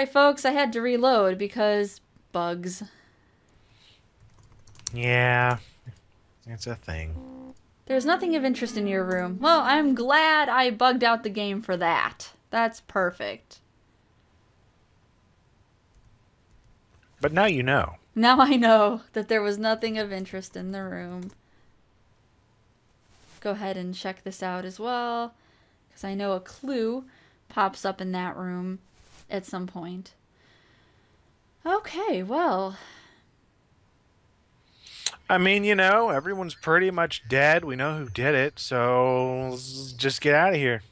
Sorry, folks, I had to reload because bugs. Yeah, it's a thing. There's nothing of interest in your room. Well, I'm glad I bugged out the game for that. That's perfect. But now you know. Now I know that there was nothing of interest in the room. Go ahead and check this out as well, because I know a clue pops up in that room at some point. Okay, well, I mean, everyone's pretty much dead. We know who did it, so let's just get out of here.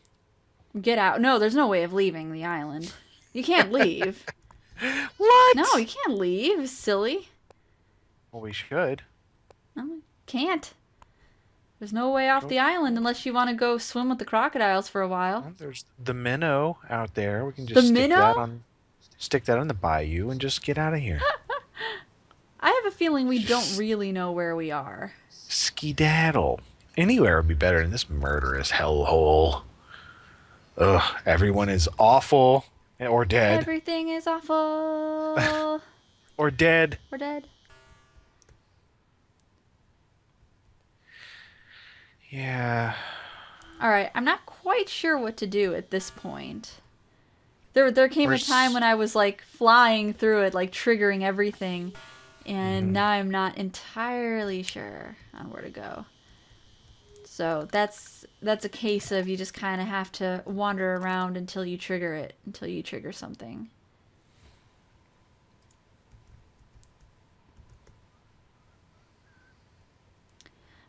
get out. No, there's no way of leaving the island. You can't leave. No, you What? can't leave, silly. Well, we should. No, can't. There's no way off the island unless you want to go swim with the crocodiles for a while. Well, there's the minnow out there. We can The just minnow? stick that on the bayou and just get out of here. I have a feeling we don't really know where we are. Skedaddle. Anywhere would be better than this murderous hellhole. Ugh, everyone is awful or dead. Everything is awful. Or dead. We're dead. Yeah. Alright, I'm not quite sure what to do at this point. There came a time when I was like flying through it, like triggering everything, and now I'm not entirely sure on where to go. So that's a case of you just kind of have to wander around until you trigger it, until you trigger something.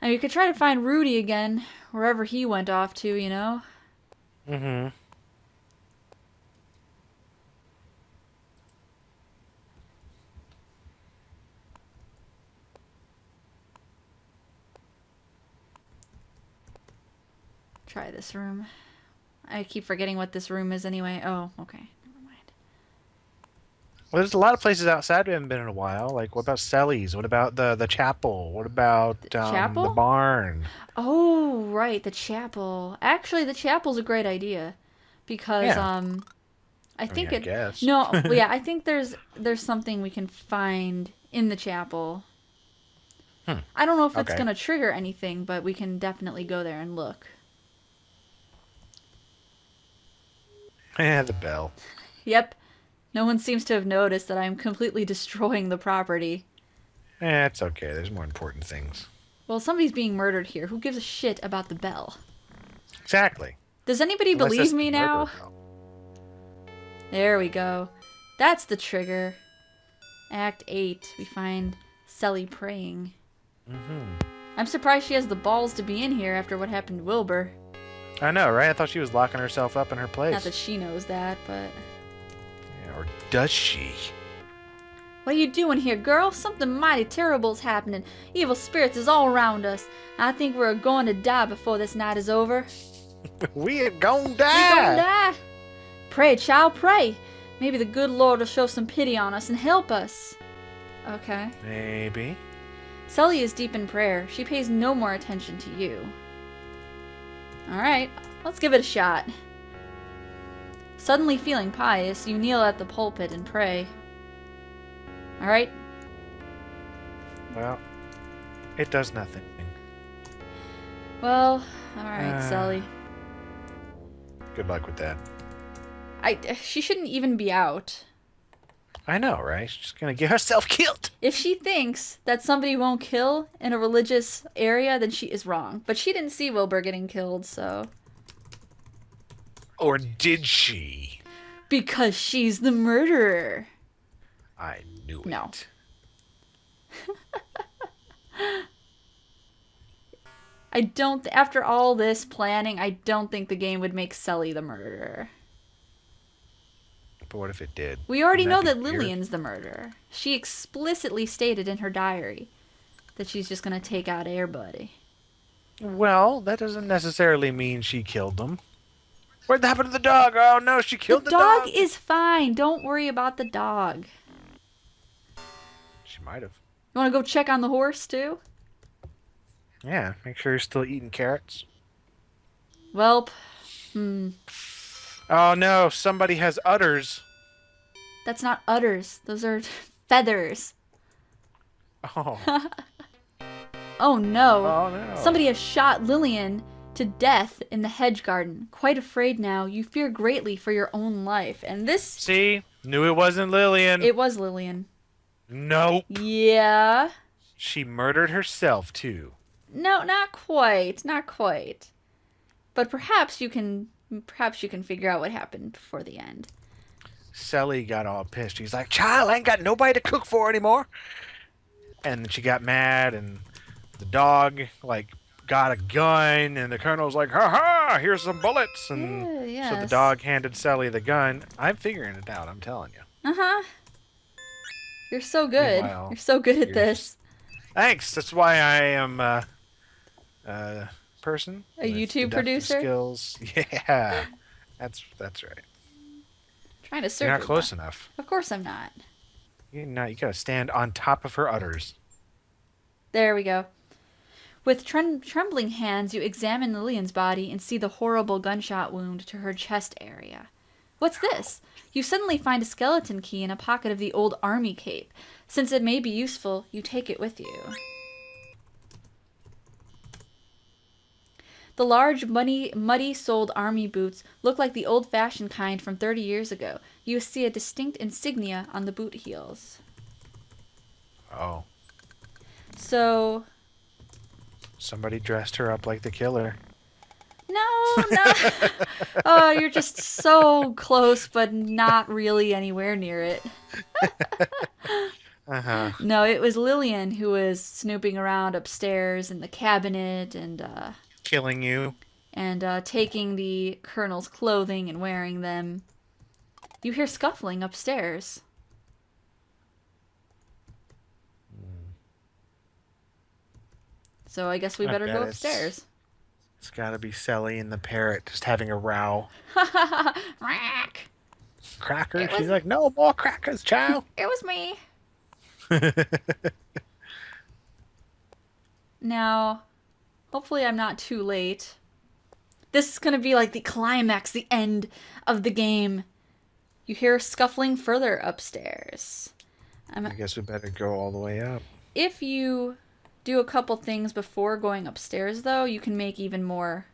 And you could try to find Rudy again, wherever he went off to, you know? Mm-hmm. Try this room. I keep forgetting what this room is anyway. Oh, okay. Never mind. Well, there's a lot of places outside we haven't been in a while. Like, what about Sally's? What about the chapel? What about The the chapel? barn? Oh, right, the chapel. Actually, the chapel's a great idea because Yeah. I think I guess. no, well, yeah, I think there's something we can find in the chapel. I don't know if it's Okay. going to trigger anything, but we can definitely go there and look. Yeah, the bell. Yep. No one seems to have noticed that I'm completely destroying the property. It's okay. There's more important things. Well, somebody's being murdered here. Who gives a shit about the bell? Exactly. Does anybody Unless believe it's me the murder now? bell. There we go. That's the trigger. Act 8. We find Sally praying. I'm surprised she has the balls to be in here after what happened to Wilbur. I know, right? I thought she was locking herself up in her place. Not that she knows that, but... Yeah, or does she? What are you doing here, girl? Something mighty terrible's happening. Evil spirits is all around us. I think we're going to die before this night is over. We are gonna We die. gonna die? Pray, child, pray. Maybe the good Lord will show some pity on us and help us. Okay. Maybe. Sully is deep in prayer. She pays no more attention to you. Alright, let's give it a shot. Suddenly feeling pious, you kneel at the pulpit and pray. Alright? Well, it does nothing. Well, alright, Sully. Good luck with that. She shouldn't even be out. I know, right? She's just gonna get herself killed. If she thinks that somebody won't kill in a religious area, then she is wrong. But she didn't see Wilbur getting killed, so... Or did she? Because she's the murderer. I knew No. it. I don't... After all this planning, I don't think the game would make Sully the murderer. But what if it did? We already know Wouldn't that be weird? Lillian's the murderer. She explicitly stated in her diary that she's just gonna take out everybody. Well, that doesn't necessarily mean she killed them. What happened to the dog? Oh no, she killed the dog. The dog is fine. Don't worry about the dog. She might have. You wanna go check on the horse, too? Yeah, make sure you're still eating carrots. Welp. Oh no, somebody has udders. That's not udders. Those are feathers. Oh. Oh no. Oh no. Somebody has shot Lillian to death in the hedge garden. Quite afraid now, you fear greatly for your own life. And this... See? Knew it wasn't Lillian. It was Lillian. Nope. Yeah. She murdered herself, too. No, not quite. Not quite. But perhaps you can figure out what happened before the end. Sally got all pissed. He's like, child, I ain't got nobody to cook for anymore. And then she got mad, and the dog, like, got a gun, and the colonel's like, ha ha, here's some bullets. And yes. so the dog handed Sally the gun. I'm figuring it out, I'm telling you. Uh-huh. You're so good. Meanwhile, you're so good at this. Thanks. That's why I am person. A with YouTube deductive producer? Skills. Yeah. That's right. Trying to search. You're not close enough. Of course I'm not. You're not. You gotta stand on top of her udders. There we go. With trembling hands, you examine Lillian's body and see the horrible gunshot wound to her chest area. What's this? You suddenly find a skeleton key in a pocket of the old army cape. Since it may be useful, you take it with you. The large, muddy-soled army boots look like the old-fashioned kind from 30 years ago. You see a distinct insignia on the boot heels. Oh. So... Somebody dressed her up like the killer. No. Oh, you're just so close, but not really anywhere near it. Uh-huh. No, it was Lillian who was snooping around upstairs in the cabinet and Killing you. And taking the colonel's clothing and wearing them. You hear scuffling upstairs. So I guess we better go upstairs. It's gotta be Sally and the parrot just having a row. Rack. Crackers? She's like, no more crackers, child. It was me. Now, hopefully I'm not too late. This is going to be like the climax, the end of the game. You hear scuffling further upstairs. I guess we better go all the way up. If you do a couple things before going upstairs, though, you can make even more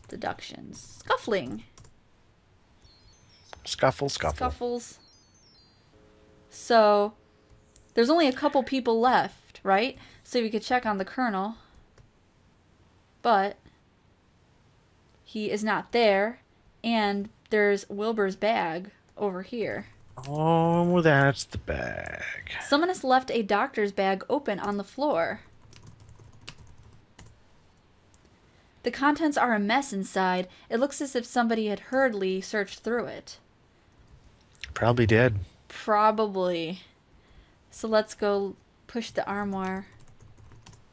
deductions. Scuffling. Scuffle. Scuffles. So, there's only a couple people left, right? So we could check on the colonel. But he is not there. And there's Wilbur's bag over here. Oh, that's the bag. Someone has left a doctor's bag open on the floor. The contents are a mess inside. It looks as if somebody had hurriedly searched through it. Probably did. Probably. So let's go push the armoire.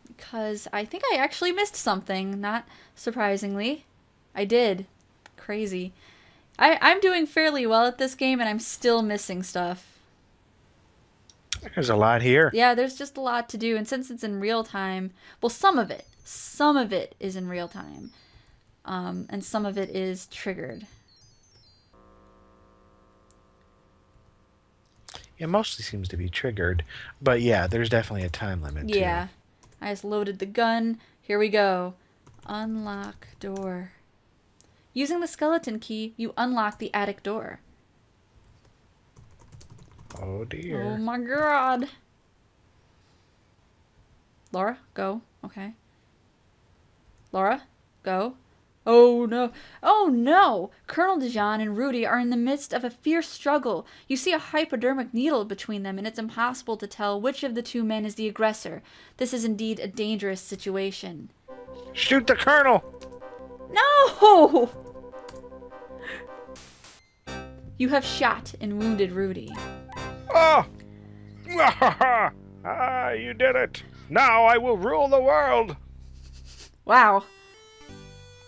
Because I think I actually missed something. Not surprisingly. I did. Crazy. I'm doing fairly well at this game and I'm still missing stuff. There's a lot here. Yeah, there's just a lot to do. And since it's in real time, well, some of it is in real time. And some of it is triggered. It mostly seems to be triggered. But yeah, there's definitely a time limit. Yeah. I just loaded the gun. Here we go. Unlock door. Using the skeleton key, you unlock the attic door. Oh dear. Oh my god. Laura, go. Okay. Laura, go. Oh no. Oh no! Colonel Dijon and Rudy are in the midst of a fierce struggle. You see a hypodermic needle between them, and it's impossible to tell which of the two men is the aggressor. This is indeed a dangerous situation. Shoot the colonel! No! You have shot and wounded Rudy. Oh! Ah, you did it! Now I will rule the world! Wow.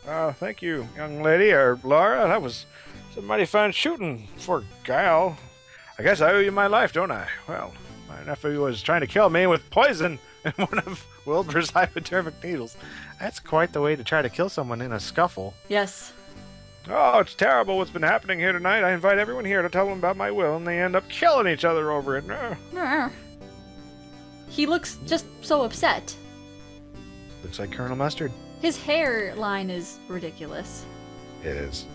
Thank you, young lady, or Laura. That was some mighty fine shooting for a gal. I guess I owe you my life, don't I? Well, my nephew was trying to kill me with poison and one of Wilbur's hypodermic needles. That's quite the way to try to kill someone in a scuffle. Yes. Oh, it's terrible what's been happening here tonight. I invite everyone here to tell them about my will, and they end up killing each other over it. He looks just so upset. Looks like Colonel Mustard. His hairline is ridiculous. It is.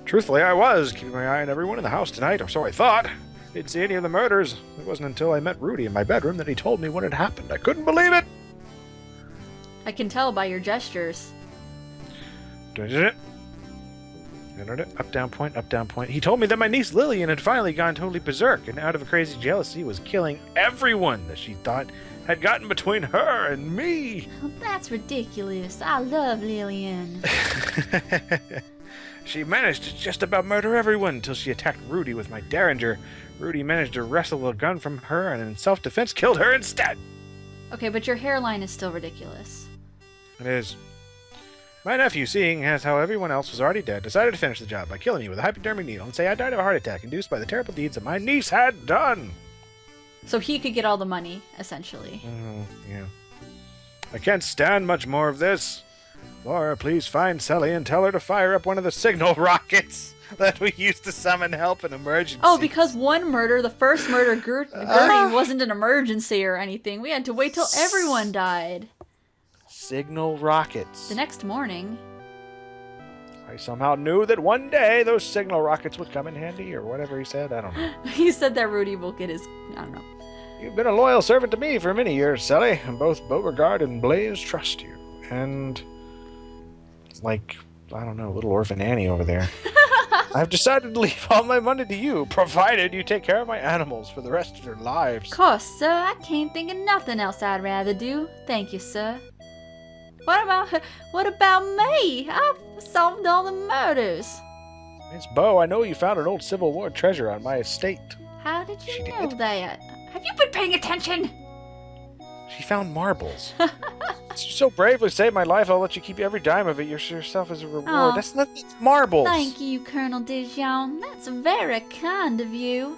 Truthfully, I was keeping my eye on everyone in the house tonight, or so I thought. Didn't see any of the murders. It wasn't until I met Rudy in my bedroom that he told me what had happened. I couldn't believe it. I can tell by your gestures. Up, down, point, up, down, point. He told me that my niece Lillian had finally gone totally berserk and out of a crazy jealousy was killing everyone that she thought had gotten between her and me. Oh, that's ridiculous. I love Lillian. She managed to just about murder everyone until she attacked Rudy with my Derringer. Rudy managed to wrestle the gun from her and in self-defense killed her instead. Okay, but your hairline is still ridiculous. It is. My nephew, seeing as how everyone else was already dead, decided to finish the job by killing me with a hypodermic needle and say I died of a heart attack induced by the terrible deeds that my niece had done. So he could get all the money, essentially. Yeah. I can't stand much more of this. Laura, please find Sally and tell her to fire up one of the signal rockets that we used to summon help in emergencies. Oh, because one murder, the first murder, Gertie wasn't an emergency or anything. We had to wait till everyone died. Signal rockets. The next morning. I somehow knew that one day those signal rockets would come in handy, or whatever he said. I don't know. He said that Rudy will get his... I don't know. You've been a loyal servant to me for many years, Sally, and both Beauregard and Blaze trust you. And... like, I don't know, little orphan Annie over there. I've decided to leave all my money to you, provided you take care of my animals for the rest of their lives. Of course, sir. I can't think of nothing else I'd rather do. Thank you, sir. What about me? I've solved all the murders. Miss Beau, I know you found an old Civil War treasure on my estate. How did you She know did. that? Have you been paying attention? She found marbles. You so bravely saved my life, I'll let you keep every dime of it yourself as a reward. Aw. That's not marbles. Thank you, Colonel Dijon. That's very kind of you.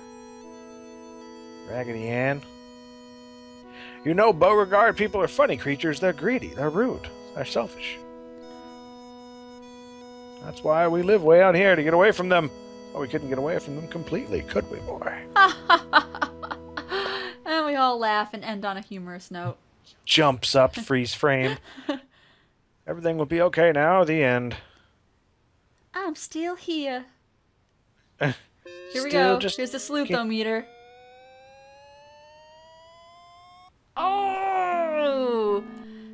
Raggedy Ann. You know, Beauregard people are funny creatures. They're greedy. They're rude. They're selfish. That's why we live way out here, to get away from them. Well, we couldn't get away from them completely, could we, boy? And we all laugh and end on a humorous note. Jumps up, freeze frame. Everything will be okay now, the end. I'm still here. Here we Still go. just Here's the sleuthometer. Oh!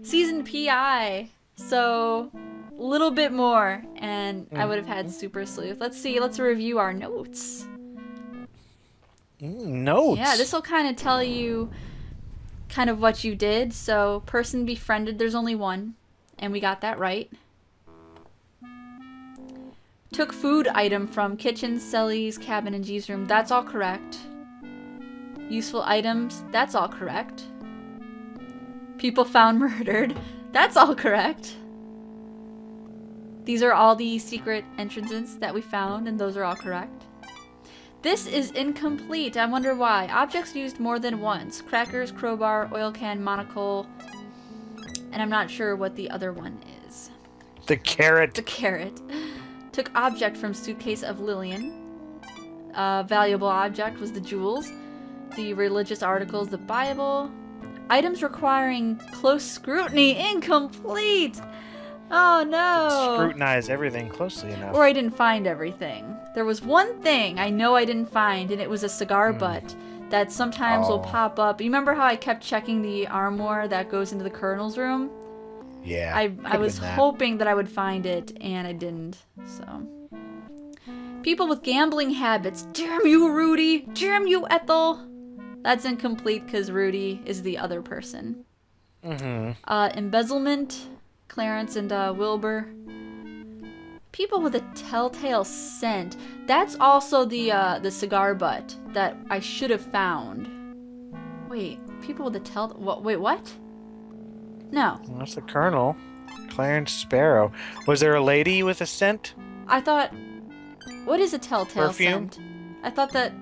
Seasoned PI. So, a little bit more, and I would have had Super Sleuth. Let's see. Let's review our notes. Notes? Yeah, this will kind of tell you kind of what you did. So, person befriended, there's only one, and we got that right. Took food item from kitchen, Sully's cabin, and G's room. That's all correct. Useful items. That's all correct. People found murdered. That's all correct. These are all the secret entrances that we found, and those are all correct. This is incomplete. I wonder why. Objects used more than once. Crackers, crowbar, oil can, monocle, and I'm not sure what the other one is. The carrot. The carrot. Took object from suitcase of Lillian. Valuable object was the jewels. The religious articles, the Bible. Items requiring close scrutiny, incomplete. Oh no. Scrutinize everything closely enough. Or I didn't find everything. There was one thing I know I didn't find, and it was a cigar butt that sometimes will pop up. You remember how I kept checking the armoire that goes into the colonel's room? Yeah. I was hoping that I would find it, and I didn't. So, people with gambling habits. Damn you, Rudy! Damn you, Ethel! That's incomplete because Rudy is the other person. Embezzlement, Clarence and Wilbur. People with a telltale scent. That's also the cigar butt that I should have found. Wait, people with a wait, what? No. Well, that's the colonel. Clarence Sparrow. Was there a lady with a scent? I thought... What is a telltale Perfume? scent? I thought that...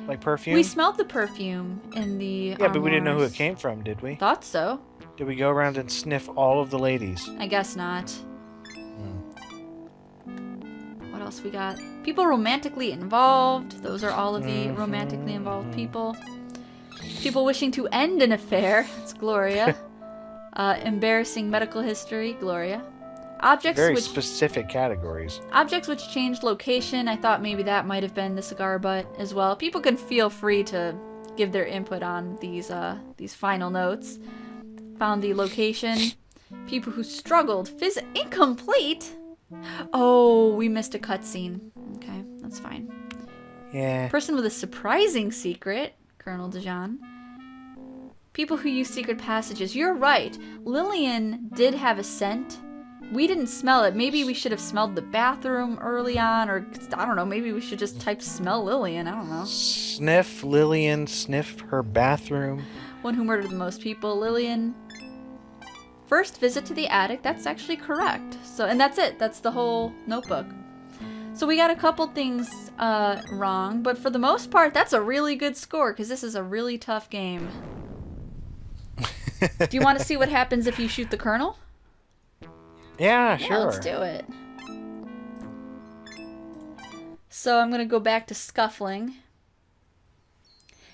Like perfume? We smelled the perfume in the Yeah, but we didn't know who it armoires. came from, did we? Thought so. Did we go around and sniff all of the ladies? I guess not. What else? We got people romantically involved. Those are all of the romantically involved people. People wishing to end an affair. It's Gloria. Embarrassing medical history. Gloria. Objects Very which specific categories. Objects which changed location. I thought maybe that might have been the cigar butt as well. People can feel free to give their input on these final notes. Found the location. People who struggled. Incomplete? Oh, we missed a cutscene. Okay, that's fine. Yeah. Person with a surprising secret. Colonel DeJean. People who use secret passages. You're right. Lillian did have a scent. We didn't smell it. Maybe we should have smelled the bathroom early on, or I don't know, maybe we should just type smell Lillian. I don't know. Sniff Lillian, sniff her bathroom. One who murdered the most people. Lillian. First visit to the attic. That's actually correct. So, and that's it. That's the whole notebook. So we got a couple things wrong, but for the most part, that's a really good score, because this is a really tough game. Do you want to see what happens if you shoot the colonel? Yeah, sure. Yeah, let's do it. So I'm gonna go back to scuffling,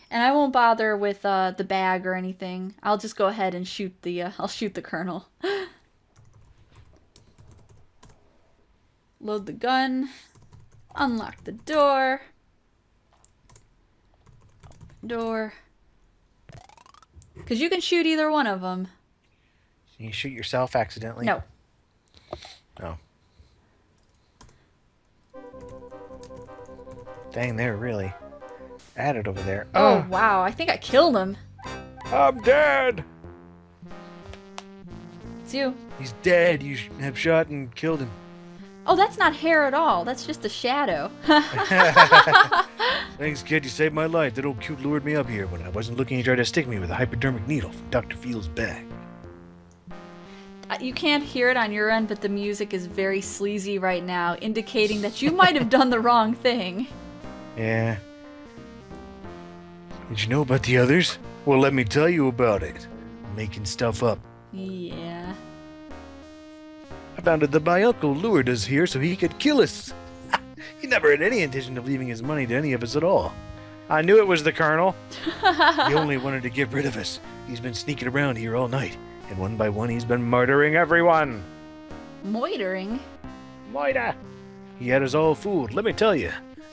and I won't bother with the bag or anything. I'll just go ahead and shoot the. I'll shoot the colonel. Load the gun. Unlock the door. Door. Because you can shoot either one of them. You shoot yourself accidentally? No. Oh. Dang, they're really at it over there. Oh, wow. I think I killed him. I'm dead! It's you. He's dead. You have shot and killed him. Oh, that's not hair at all. That's just a shadow. Thanks, kid. You saved my life. That old cute lured me up here when I wasn't looking. He tried to stick me with a hypodermic needle from Dr. Field's bag. You can't hear it on your end, but the music is very sleazy right now, indicating that you might have done the wrong thing. Yeah. Did you know about the others? Well, let me tell you about it. I'm making stuff up. Yeah. I found out that my uncle lured us here so he could kill us. He never had any intention of leaving his money to any of us at all. I knew it was the colonel. He only wanted to get rid of us. He's been sneaking around here all night, and one by one he's been murdering everyone. Moitering? Moida! He had us all fooled, let me tell you.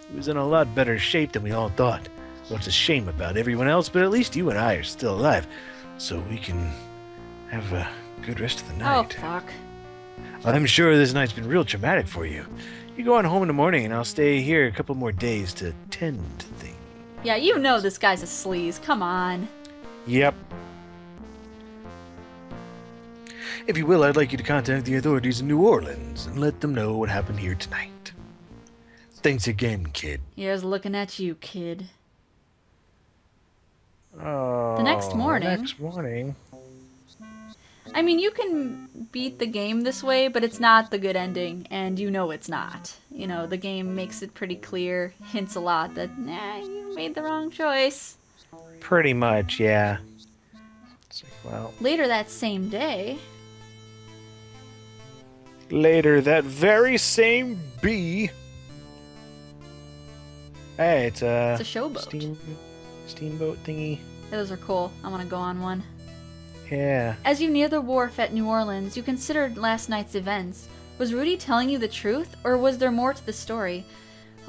He was in a lot better shape than we all thought. Well, it's a shame about everyone else, but at least you and I are still alive, so we can have a good rest of the night. Oh, fuck. I'm sure this night's been real traumatic for you. You go on home in the morning, and I'll stay here a couple more days to tend to things. Yeah, you know this guy's a sleaze. Come on. Yep. If you will, I'd like you to contact the authorities in New Orleans and let them know what happened here tonight. Thanks again, kid. Here's looking at you, kid. Oh, The next morning. I mean, you can beat the game this way, but it's not the good ending, and you know it's not. You know, the game makes it pretty clear, hints a lot that, nah, you made the wrong choice. Pretty much, yeah. It's like, well... Later that same day... Later that very same bee... Hey, it's a showboat. Steamboat thingy. Those are cool. I want to go on one. Yeah. As you near the wharf at New Orleans, you considered last night's events. Was Rudy telling you the truth, or was there more to the story?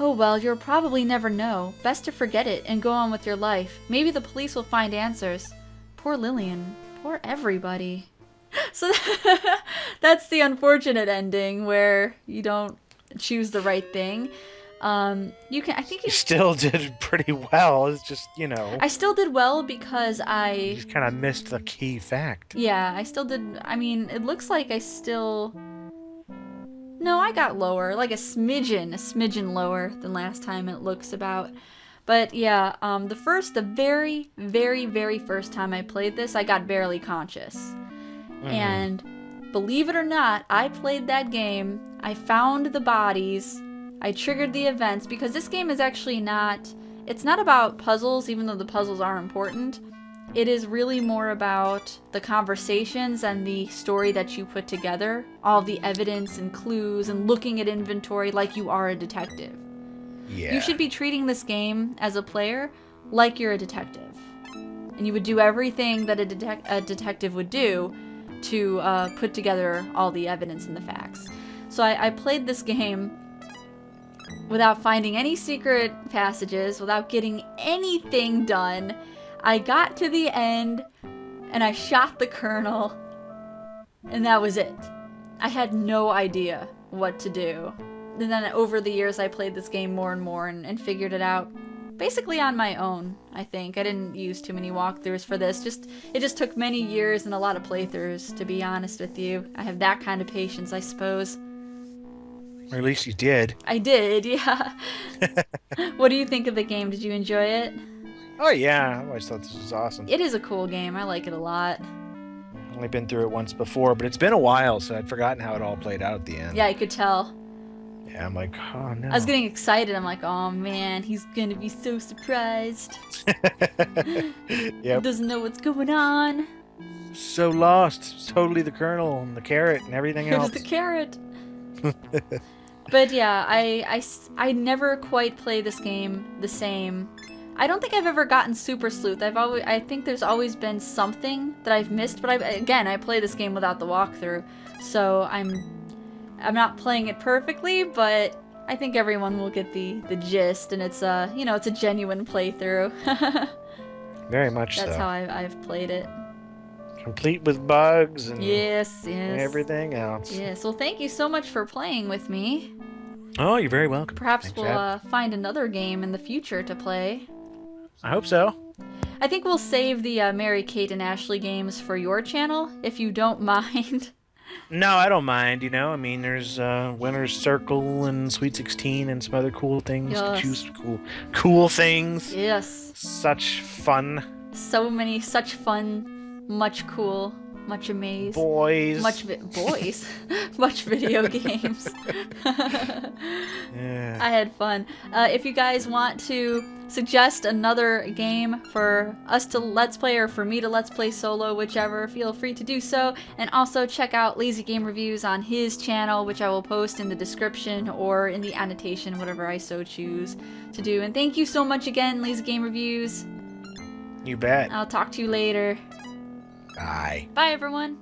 Oh well, you'll probably never know. Best to forget it and go on with your life. Maybe the police will find answers. Poor Lillian. Poor everybody. So that's the unfortunate ending where you don't choose the right thing. I think you still did pretty well. It's just, you know. I still did well because You just kind of missed the key fact. Yeah, I still did. I mean, it looks like I still... No, I got lower. Like a smidgen lower than last time it looks about. But yeah, the very, very, very first time I played this, I got barely conscious. And believe it or not, I played that game. I found the bodies. I triggered the events because this game is actually not... It's not about puzzles, even though the puzzles are important. It is really more about the conversations and the story that you put together, all the evidence and clues and looking at inventory like you are a detective. Yeah. You should be treating this game as a player like you're a detective. And you would do everything that a detective would do to put together all the evidence and the facts. So I played this game without finding any secret passages, without getting anything done. I got to the end, and I shot the colonel, and that was it. I had no idea what to do. And then over the years, I played this game more and more and figured it out basically on my own, I think. I didn't use too many walkthroughs for this. It just took many years and a lot of playthroughs, to be honest with you. I have that kind of patience, I suppose. Or at least you did. I did, yeah. What do you think of the game? Did you enjoy it? Oh, yeah. I always thought this was awesome. It is a cool game. I like it a lot. I've only been through it once before, but it's been a while, so I'd forgotten how it all played out at the end. Yeah, I could tell. Yeah, I'm like, oh, no. I was getting excited. I'm like, oh, man, he's going to be so surprised. Yep. He doesn't know what's going on. So lost. It's totally the colonel and the carrot and everything else. It was the carrot. But yeah, I never quite play this game the same. I don't think I've ever gotten Super Sleuth. I think there's always been something that I've missed, but I play this game without the walkthrough, so I'm not playing it perfectly, but I think everyone will get the gist, and it's it's a genuine playthrough. Very much so. That's how I've played it. Complete with bugs and yes. everything else. Yes. Well, thank you so much for playing with me. Oh, you're very welcome. Perhaps Thanks we'll find another game in the future to play. I hope so. I think we'll save the Mary Kate and Ashley games for your channel, if you don't mind. No, I don't mind, you know. I mean, there's Winner's Circle and Sweet 16 and some other cool things to choose. Cool things. Yes. Such fun. So many, such fun, much cool, much amaze. Boys. Boys? Much video games. Yeah. I had fun. If you guys want to suggest another game for us to Let's Play or for me to Let's Play solo, whichever, feel free to do so. And also check out Lazy Game Reviews on his channel, which I will post in the description or in the annotation, whatever I so choose to do. And thank you so much again, Lazy Game Reviews. You bet. I'll talk to you later. Bye. Bye, everyone.